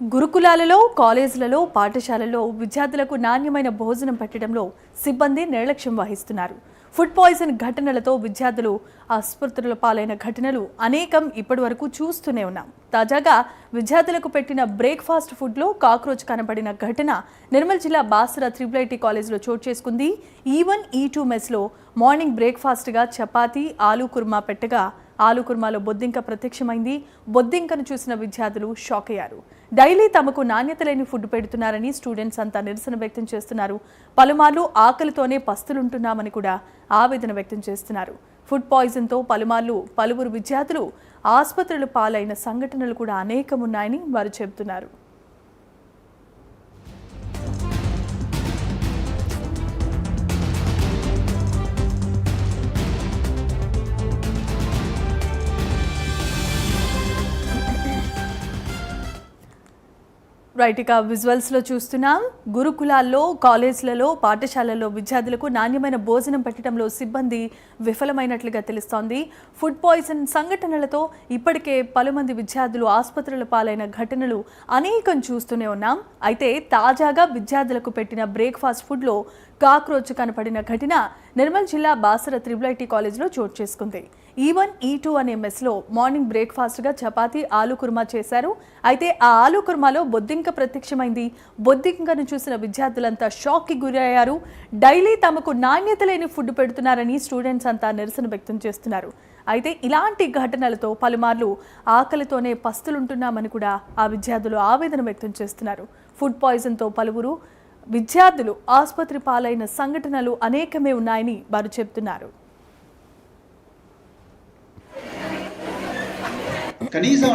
గురుకులాలలో, కాలేజీలలో, పాఠశాలల్లో విద్యార్థులకు నాణ్యమైన భోజనం పెట్టడంలో సిబ్బంది నిర్లక్ష్యం వహిస్తున్నారు. ఫుడ్ పాయిజన్ ఘటనలతో విద్యార్థులు ఆసుపత్రుల పాలైన ఘటనలు అనేకం ఇప్పటివరకు చూస్తూనే ఉన్నాం. తాజాగా విద్యార్థులకు పెట్టిన బ్రేక్ఫాస్ట్ ఫుడ్లో కాక్రోచ్ కనబడిన ఘటన నిర్మల్ జిల్లా బాసర IIIT కాలేజీలో చోటు చేసుకుంది. E1, E2 మెస్లో మార్నింగ్ బ్రేక్ఫాస్ట్గా చపాతీ, ఆలూ కుర్మా పెట్టగా ఆలూ కుర్మాలో బొద్దింక ప్రత్యక్షమైంది. బొద్దింకను చూసిన విద్యార్థులు షాక్ అయ్యారు. డైలీ తమకు నాణ్యత లేని ఫుడ్ పెడుతున్నారని స్టూడెంట్స్ అంతా నిరసన వ్యక్తం చేస్తున్నారు. పలుమార్లు ఆకలితోనే పస్తులుంటున్నామని కూడా ఆవేదన వ్యక్తం చేస్తున్నారు. ఫుడ్ పాయిజన్తో పలువురు విద్యార్థులు ఆసుపత్రుల పాలైన సంఘటనలు కూడా అనేకం ఉన్నాయని వారు చెబుతున్నారు. రైట్, ఇక విజువల్స్లో చూస్తున్నాం. గురుకులాల్లో, కాలేజీలలో, పాఠశాలల్లో విద్యార్థులకు నాణ్యమైన భోజనం పెట్టడంలో సిబ్బంది విఫలమైనట్లుగా తెలుస్తోంది. ఫుడ్ పాయిజన్ సంఘటనలతో ఇప్పటికే పలుమంది విద్యార్థులు ఆసుపత్రుల పాలైన ఘటనలు అనేకం చూస్తూనే ఉన్నాం. అయితే తాజాగా విద్యార్థులకు పెట్టిన బ్రేక్ఫాస్ట్ ఫుడ్లో కాక్రోచ్ కనపడిన ఘటన నిర్మల్ జిల్లా బాసర IIIT కాలేజీలో చోటు చేసుకుంది. E1, E2 అనే మెస్లో మార్నింగ్ బ్రేక్ఫాస్ట్గా చపాతీ, ఆలూ కుర్మా చేశారు. అయితే ఆ ఆలూ కుర్మాలో బొద్దింక ప్రత్యక్షమైంది. బొద్దింకను చూసిన విద్యార్థులంతా షాక్కి గురయ్యారు. డైలీ తమకు నాణ్యత లేని ఫుడ్ పెడుతున్నారని స్టూడెంట్స్ అంతా నిరసన వ్యక్తం చేస్తున్నారు. అయితే ఇలాంటి ఘటనలతో పలుమార్లు ఆకలితోనే పస్తులుంటున్నామని కూడా ఆ విద్యార్థులు ఆవేదన వ్యక్తం చేస్తున్నారు. ఫుడ్ పాయిజన్తో పలువురు విద్యార్థులు ఆసుపత్రి పాలైన సంఘటనలు అనేకమే ఉన్నాయని వారు చెబుతున్నారు. కనీసం